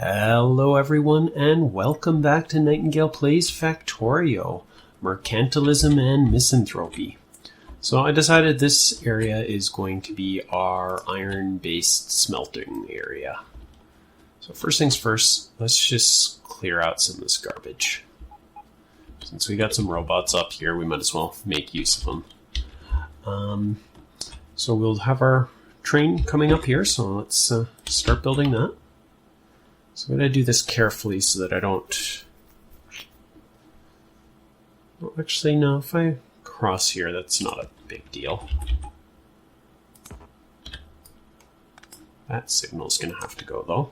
Hello everyone and welcome back to Nightingale Plays Factorio, Mercantilism and Misanthropy. So I decided this area is going to be our iron-based smelting area. So first things first, let's just clear out some of this garbage. Since we got some robots up here, we might as well make use of them. So we'll have our train coming up here, so let's start building that. So I'm going to do this carefully so that I don't... Well, actually, no, if I cross here, that's not a big deal. That signal's going to have to go, though.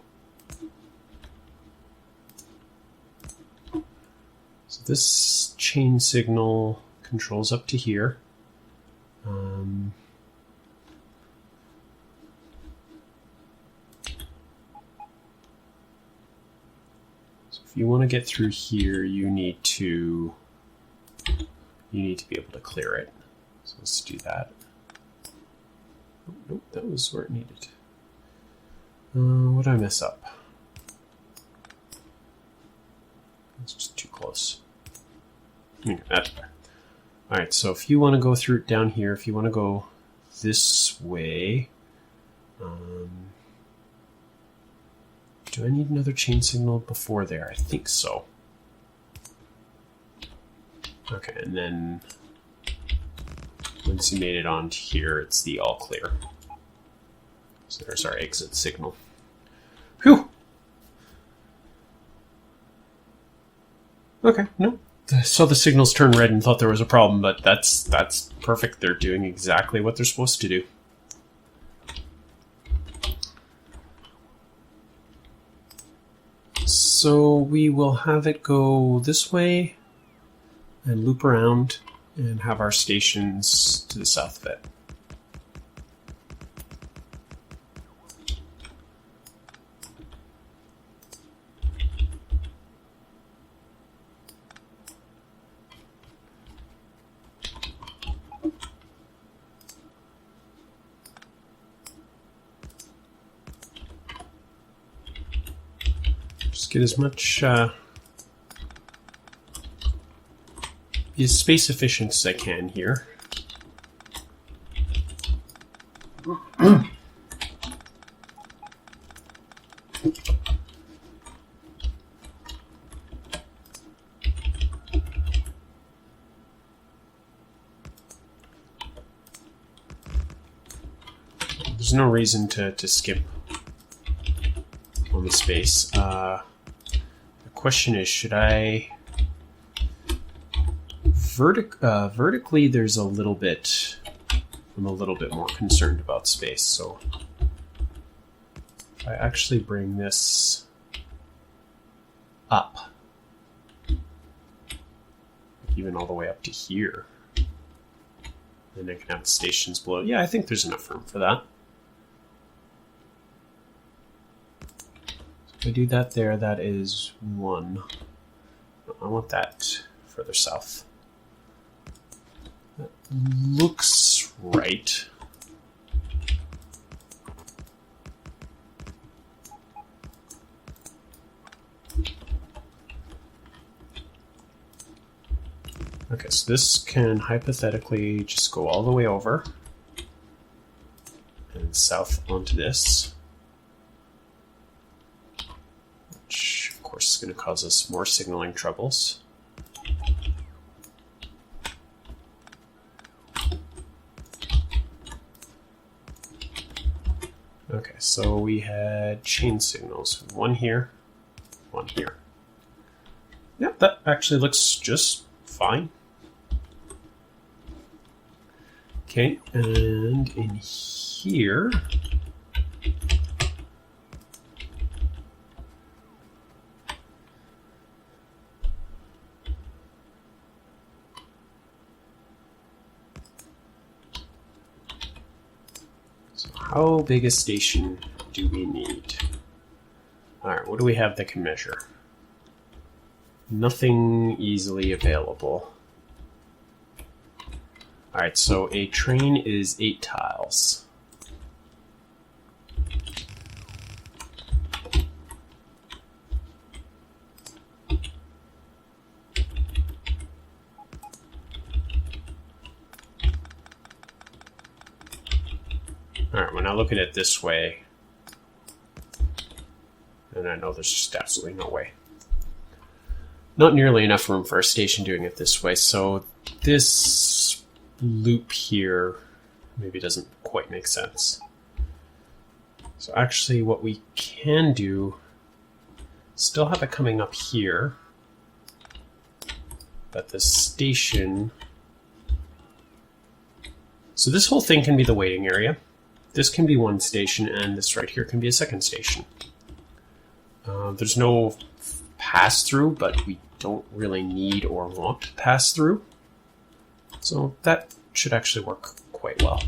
So this chain signal controls up to here. If you want to get through here, you need to be able to clear it. So let's do that. Oh, nope, that was where it needed. What did I mess up? It's just too close. That's better. All right, so if you want to go through down here, if you want to go this way, do I need another chain signal before there? I think so. Okay, and then once you made it onto here, it's the all clear. So there's our exit signal. Whew! Okay, no. So the signals turned red and thought there was a problem, but that's perfect. They're doing exactly what they're supposed to do. So we will have it go this way and loop around and have our stations to the south of it. Just get as much be as space efficient as I can here. There's no reason to skip on the space. The question is, should I... vertically, there's a little bit... I'm a little bit more concerned about space, so... if I actually bring this up, even all the way up to here, then I can have the stations below. Yeah, I think there's enough room for that. If I do that there, that is 1. I want that further south. That looks right. Okay, so this can hypothetically just go all the way over and south onto this. Which, of course, is going to cause us more signaling troubles. Okay, so we had chain signals. 1 here, 1 here. Yeah, that actually looks just fine. Okay, and in here... how big a station do we need? Alright, what do we have that can measure? Nothing easily available. Alright, so a train is 8 tiles. look at it this way, and I know there's just absolutely no way. Not nearly enough room for a station doing it this way, so this loop here maybe doesn't quite make sense. So actually what we can do, still have it coming up here, but the station... So this whole thing can be the waiting area. This can be one station, and this right here can be a second station. There's no pass-through, but we don't really need or want pass-through. So that should actually work quite well.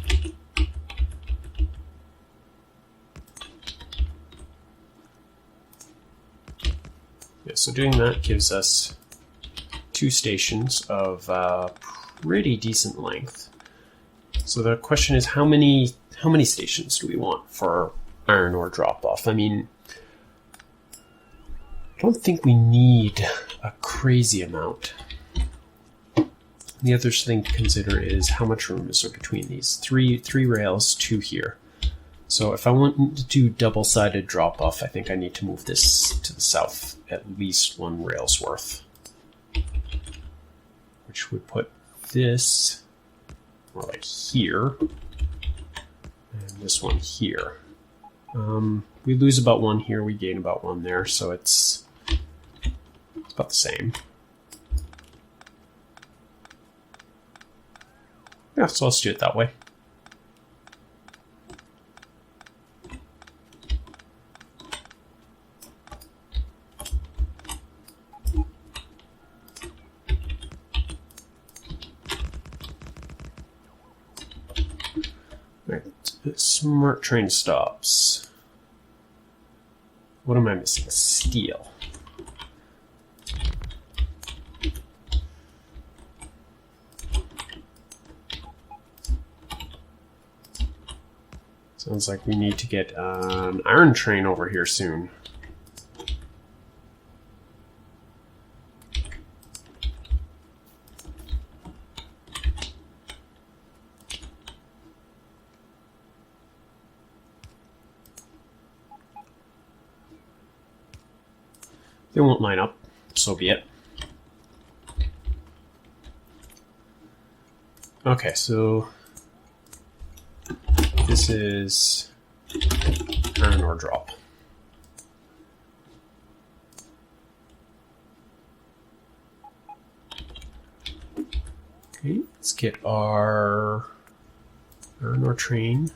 Yeah, so doing that gives us 2 stations of pretty decent length. So the question is, how many stations do we want for iron ore drop-off? I mean, I don't think we need a crazy amount. The other thing to consider is how much room is there between these. Three rails, 2 here. So if I want to do double-sided drop-off, I think I need to move this to the south at least 1 rail's worth. Which would put this more like here, and this one here. We lose about 1 here, we gain about 1 there, so it's about the same. Yeah, so let's do it that way. Right, smart train stops. What am I missing? Steel. Sounds like we need to get an iron train over here soon. They won't line up, so be it. Okay, so this is iron ore drop. Okay, let's get our iron ore train.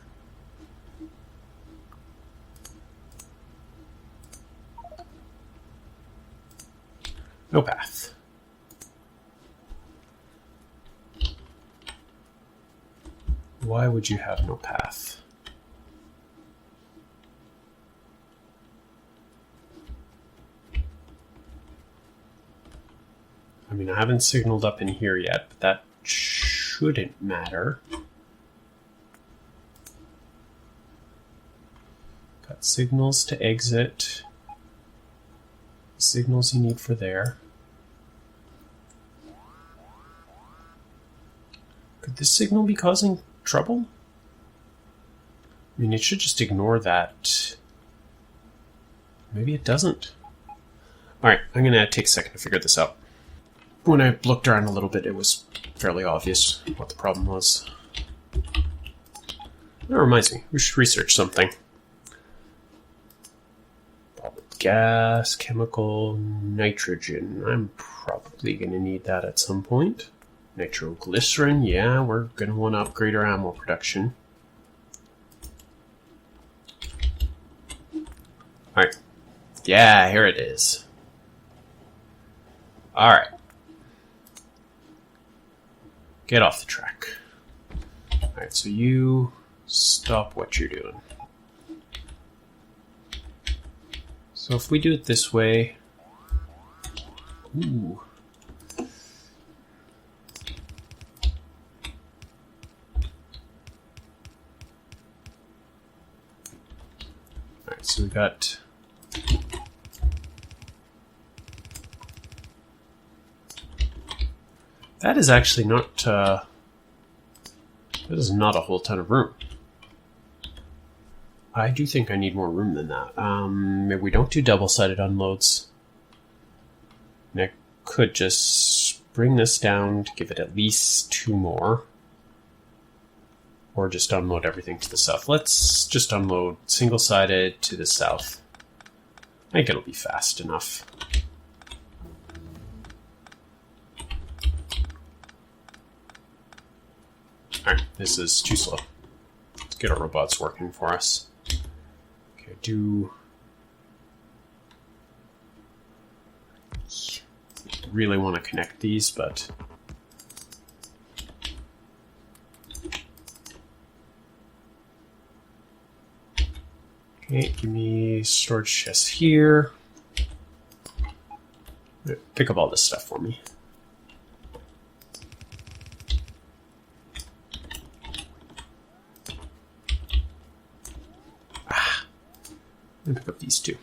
No path. Why would you have no path? I mean, I haven't signaled up in here yet, but that shouldn't matter. Got signals to exit. Signals you need for there. Could this signal be causing trouble? I mean, it should just ignore that. Maybe it doesn't. Alright, I'm going to take a second to figure this out. When I looked around a little bit, it was fairly obvious what the problem was. That reminds me, we should research something. Gas, chemical, nitrogen. I'm probably going to need that at some point. Nitroglycerin, yeah, we're going to want to upgrade our ammo production. Alright. Yeah, here it is. Alright. Get off the track. Alright, so you stop what you're doing. So if we do it this way... Ooh. Alright, so we got... That is actually not... that is not a whole ton of room. I do think I need more room than that. Maybe we don't do double-sided unloads. And I could just bring this down to give it at least 2 more. Or just unload everything to the south. Let's just unload single-sided to the south. I think it'll be fast enough. Alright, this is too slow. Let's get our robots working for us. Okay, really want to connect these, but okay, give me storage chests here. Pick up all this stuff for me. And pick up these 2.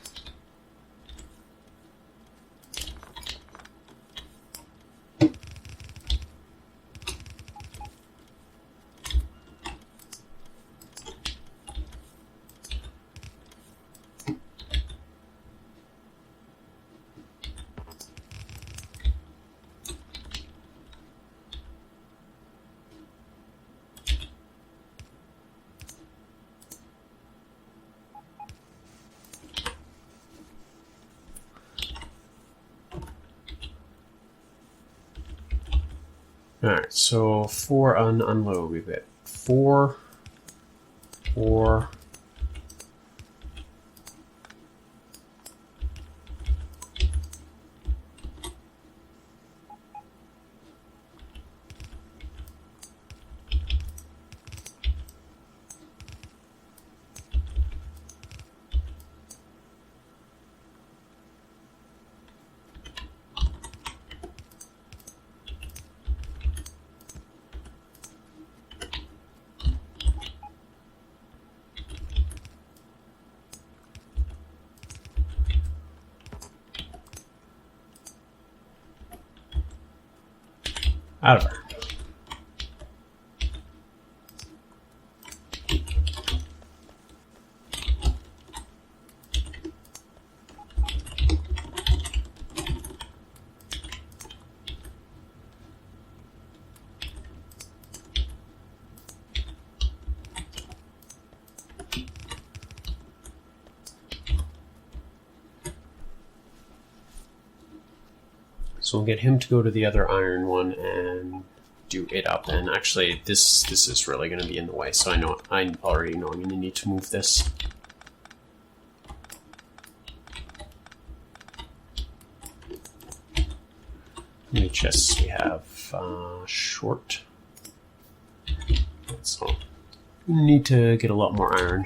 Alright, so for unload, we've got 4, 4, out of her. So we'll get him to go to the other iron one and do it up. And actually, this is really going to be in the way. So I already know I'm going to need to move this. How many chests do we have? Short. So we need to get a lot more iron.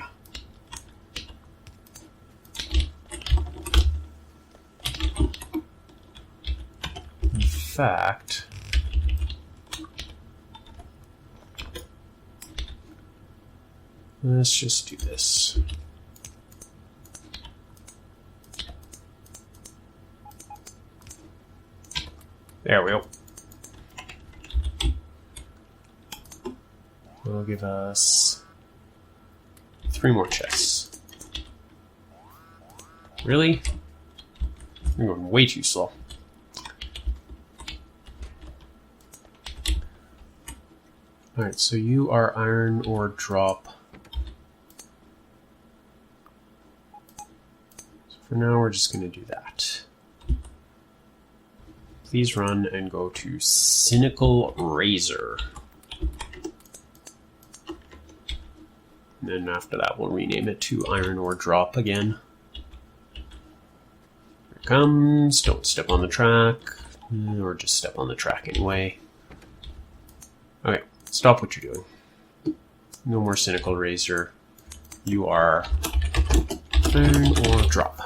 In fact, let's just do this. There we go. It'll give us 3 more chests. Really? I'm going way too slow. Alright, so you are iron ore drop. So for now, we're just going to do that. Please run and go to Cynical Razor. And then after that, we'll rename it to Iron Ore Drop again. Here it comes. Don't step on the track. Or just step on the track anyway. Okay. Stop what you're doing. No more Cynical Razor. You are Iron Ore Drop.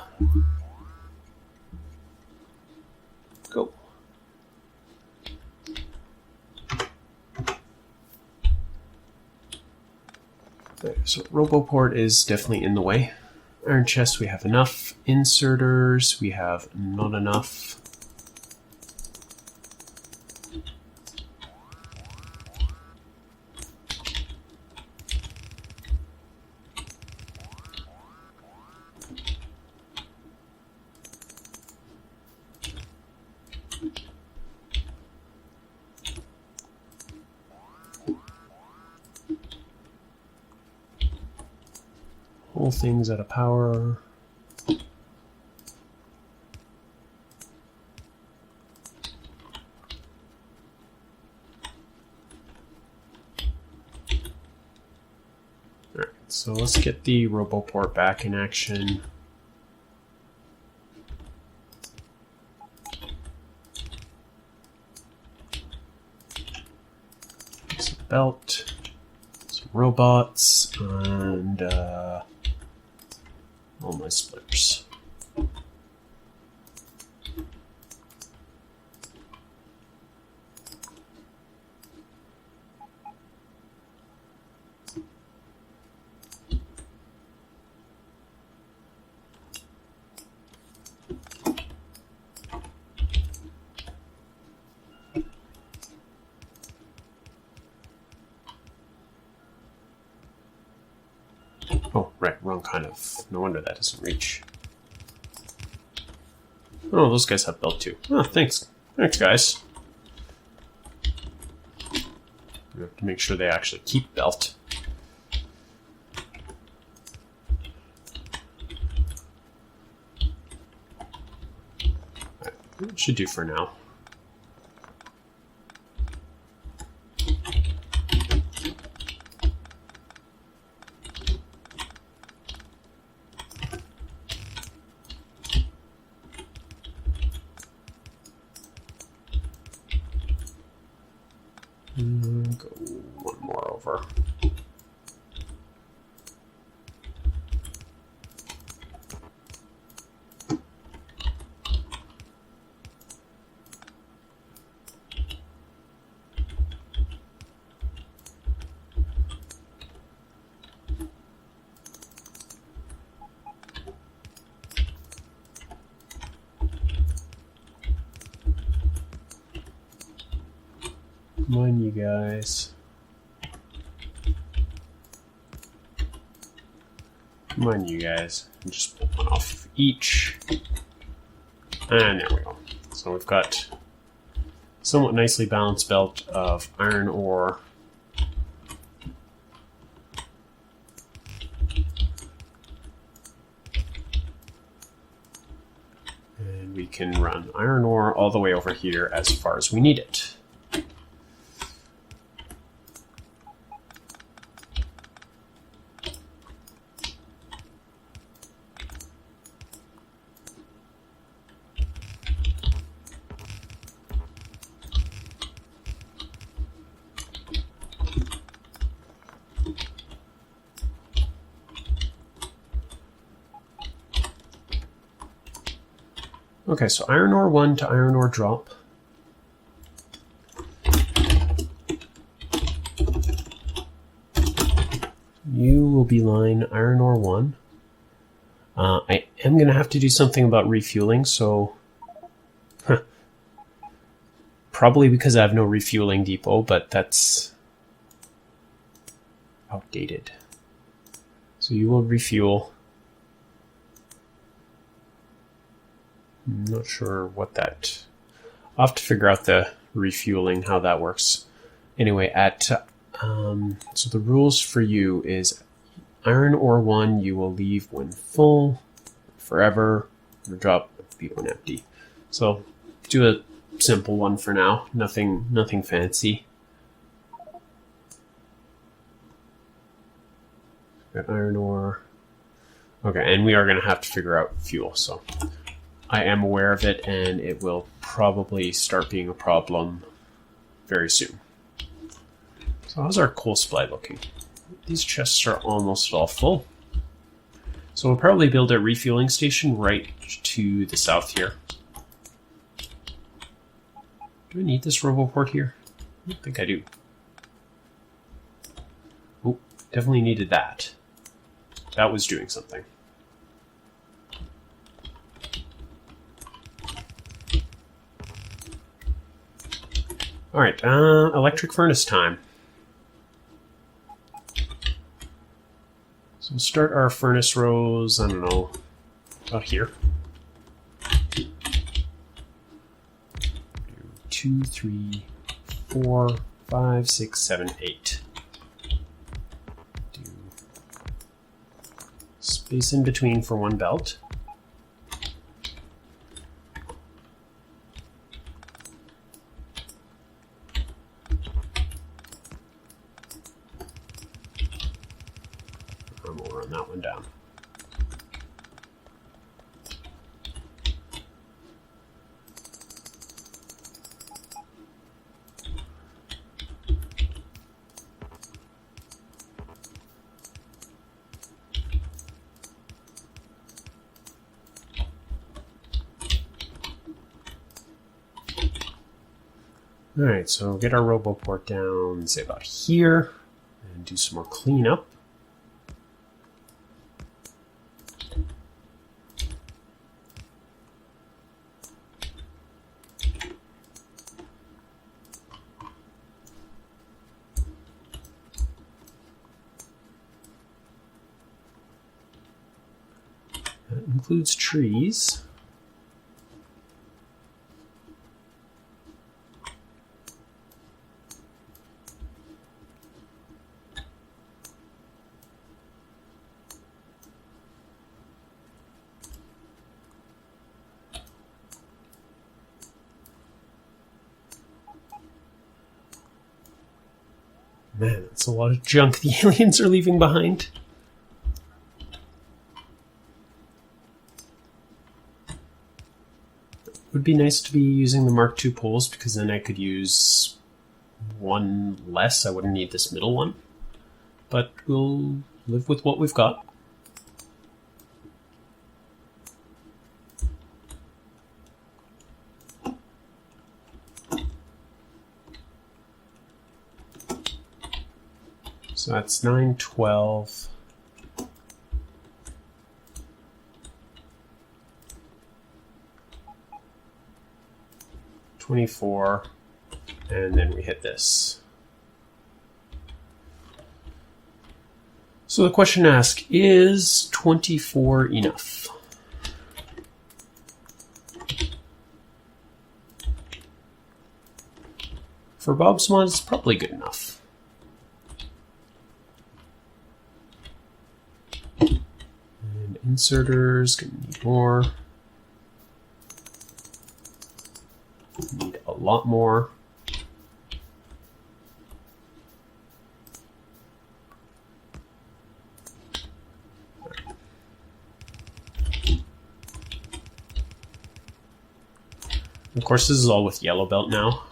Go. Okay, so Roboport is definitely in the way. Iron chest, we have enough. Inserters, we have not enough. pull things out of power. Alright, so let's get the RoboPort back in action. Some belt, some robots, and all my splitters. Oh, right, wrong kind of. No wonder that doesn't reach. Oh, those guys have belt too. Oh, thanks. Thanks, guys. We have to make sure they actually keep belt. Right, that should do for now. Go one more over. Come on, you guys. Come on, you guys. And just pull one off of each. And there we go. So we've got somewhat nicely balanced belt of iron ore. And we can run iron ore all the way over here as far as we need it. Okay, so iron ore 1 to iron ore drop. You will be line iron ore 1. I am going to have to do something about refueling, so probably because I have no refueling depot, but that's outdated. So you will refuel. I'm not sure what that... I'll have to figure out the refueling, how that works. Anyway, so the rules for you is iron ore 1 you will leave when full, forever, or drop be when empty. So do a simple one for now, nothing fancy. Got iron ore. Okay, and we are going to have to figure out fuel, so I am aware of it, and it will probably start being a problem very soon. So how's our coal supply looking? These chests are almost all full. So we'll probably build a refueling station right to the south here. Do I need this RoboPort here? I don't think I do. Oh, definitely needed that. That was doing something. All right, electric furnace time. So we'll start our furnace rows, I don't know, about here. 2, 3, 4, 5, 6, 7, 8. Do space in between for one belt. And we'll run that one down. Alright, so get our RoboPort down, say about here, and do some more cleanup. That includes trees. Man, that's a lot of junk the aliens are leaving behind. It would be nice to be using the Mark II poles, because then I could use one less. I wouldn't need this middle one. But we'll live with what we've got. So that's 9, 12. $24, and then we hit this. So the question asked, is 24 enough? For Bob's mod, it's probably good enough. And inserters, gonna need more. Need a lot more. Of course, this is all with yellow belt now,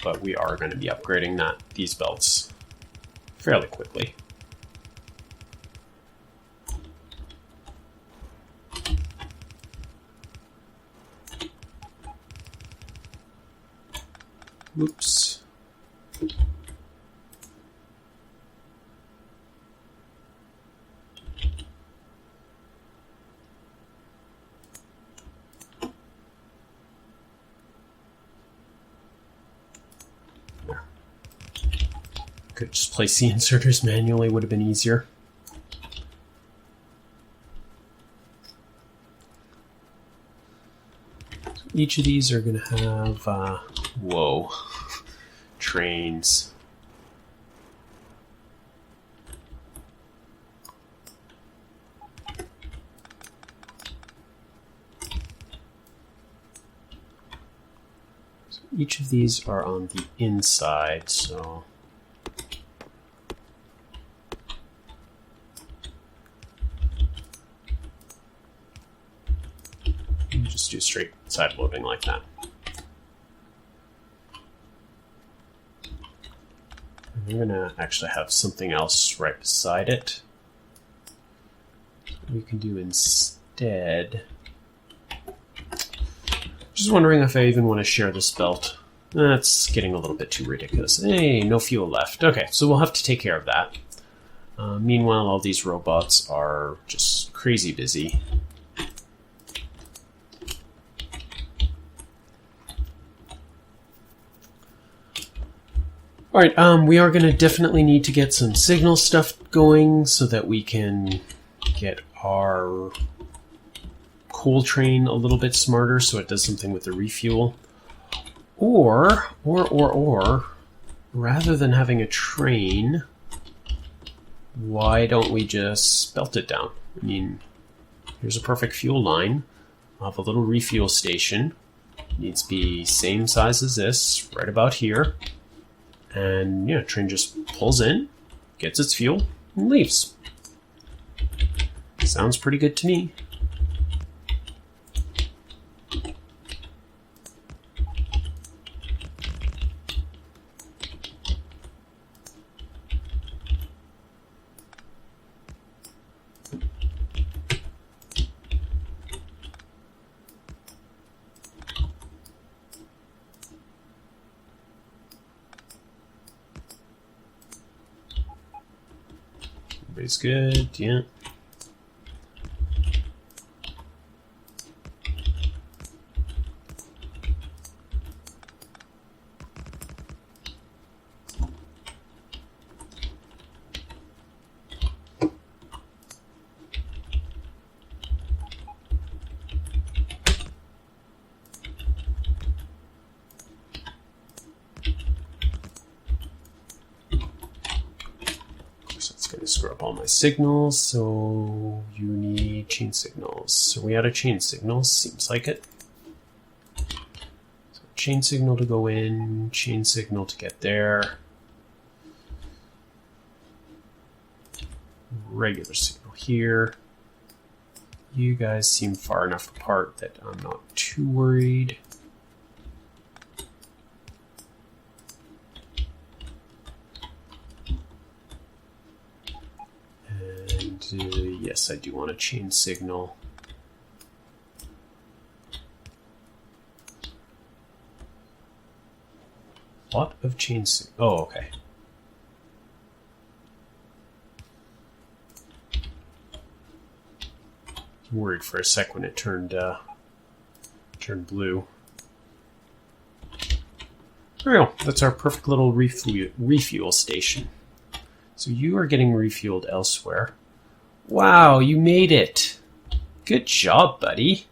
but we are going to be upgrading these belts fairly quickly. Whoops. There. Could just place the inserters manually, would have been easier. Each of these are going to have, whoa, trains. So each of these are on the inside, so just do straight side loading like that. And I'm going to actually have something else right beside it. What we can do instead. Just wondering if I even want to share this belt. That's getting a little bit too ridiculous. Hey, no fuel left. Okay, so we'll have to take care of that. Meanwhile, all these robots are just crazy busy. Alright, we are going to definitely need to get some signal stuff going so that we can get our coal train a little bit smarter so it does something with the refuel. Or, rather than having a train, why don't we just belt it down? I mean, here's a perfect fuel line. I'll have a little refuel station. It needs to be same size as this, right about here. And yeah, train just pulls in, gets its fuel, and leaves. Sounds pretty good to me. Everybody's good, yeah. Screw up all my signals, so you need chain signals. Are we out of chain signals? Seems like it. So chain signal to go in, chain signal to get there. Regular signal here. You guys seem far enough apart that I'm not too worried. Yes, I do want a chain signal. Lot of chain signal. Oh, okay. I'm worried for a sec when it turned blue. There we go. That's our perfect little refuel station. So you are getting refueled elsewhere. Wow, you made it. Good job, buddy.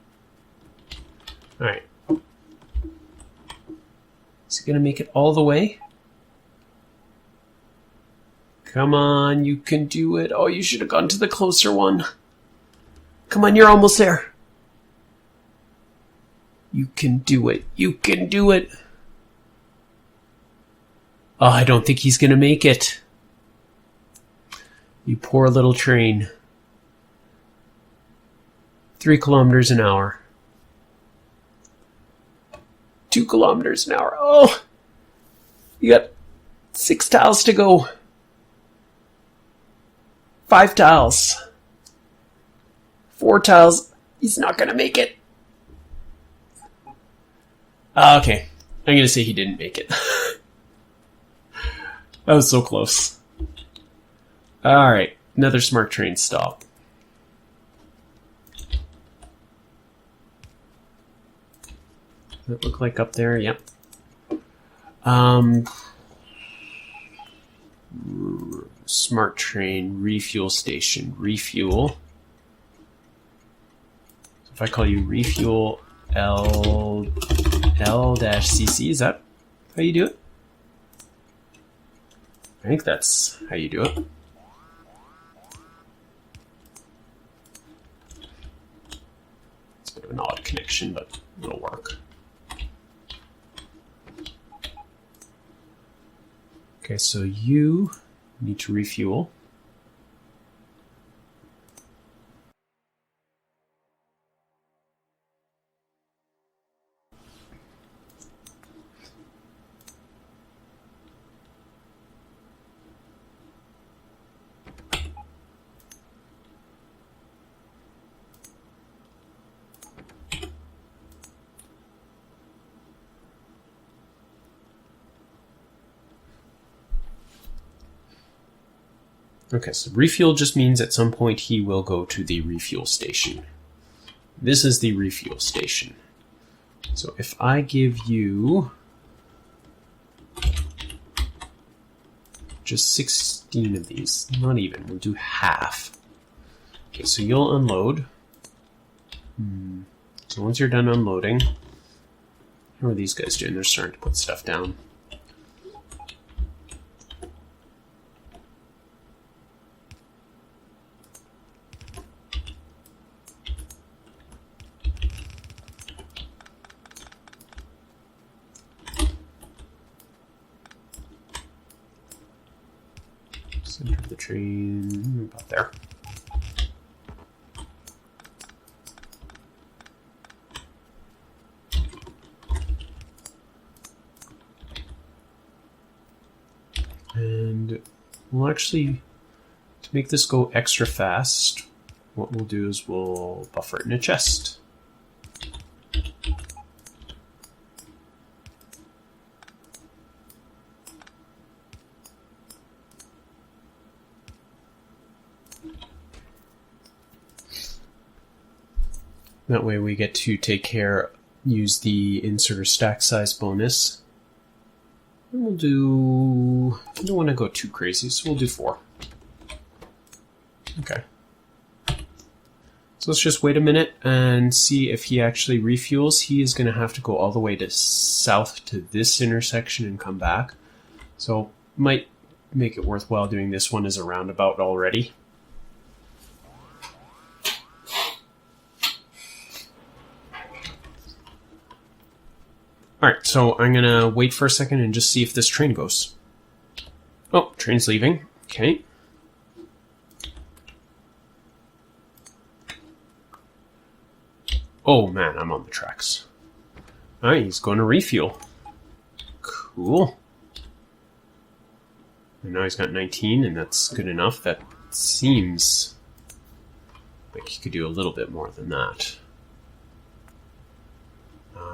Alright. Is he going to make it all the way? Come on, you can do it. Oh, you should have gone to the closer one. Come on, you're almost there. You can do it. You can do it. Oh, I don't think he's going to make it. You poor little train. 3 kilometers an hour. 2 kilometers an hour. Oh! You got 6 tiles to go. 5 tiles. 4 tiles. He's not going to make it. Okay. I'm going to say he didn't make it. That was so close. Alright. Another smart train stop. Does it look like up there? Yep. Smart train, refuel station, refuel. If I call you refuel L-CC, is that how you do it? I think that's how you do it. It's a bit of an odd connection, but it'll work. Okay, so you need to refuel. Okay, so refuel just means at some point he will go to the refuel station. This is the refuel station. So if I give you just 16 of these, not even, we'll do half. Okay, so you'll unload. So once you're done unloading, how are these guys doing? They're starting to put stuff down. Center of the train, about there. And we'll actually, to make this go extra fast, what we'll do is we'll buffer it in a chest. That way we get to use the inserter stack size bonus. And we'll do, I don't want to go too crazy, so we'll do 4. Okay. So let's just wait a minute and see if he actually refuels. He is going to have to go all the way to south to this intersection and come back. So might make it worthwhile doing this one as a roundabout already. Alright, so I'm going to wait for a second and just see if this train goes. Oh, train's leaving. Okay. Oh man, I'm on the tracks. Alright, he's going to refuel. Cool. And now he's got 19, and that's good enough. That seems like he could do a little bit more than that.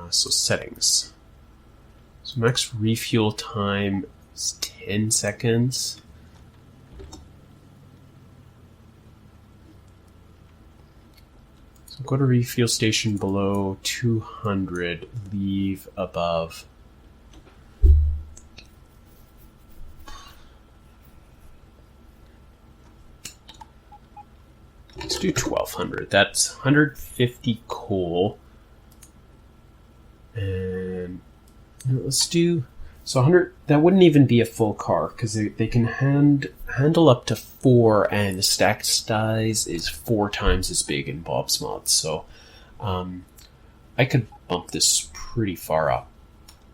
So settings. So max refuel time is 10 seconds. So go to refuel station below 200, leave above. Let's do 1200. That's 150 coal. And let's do, so 100, that wouldn't even be a full car because they can handle up to 4, and the stack size is 4 times as big in Bob's Mods. So I could bump this pretty far up.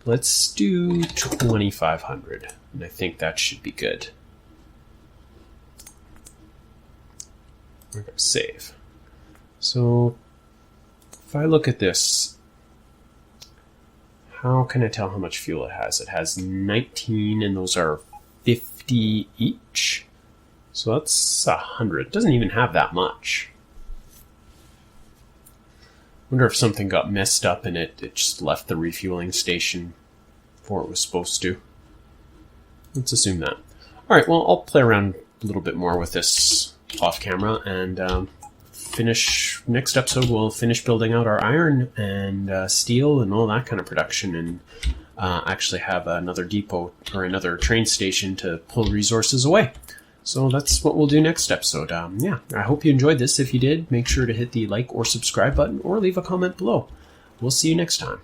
Let's do 2500, and I think that should be good. We're going to save. So if I look at this, how can I tell how much fuel it has? It has 19, and those are 50 each. So that's 100. It doesn't even have that much. Wonder if something got messed up and it just left the refueling station before it was supposed to. Let's assume that. Alright, well, I'll play around a little bit more with this off camera, and next episode we'll finish building out our iron and steel and all that kind of production, and actually have another depot or another train station to pull resources away. So that's what we'll do next episode. Yeah, I hope you enjoyed this. If you did, make sure to hit the like or subscribe button or leave a comment below. We'll see you next time.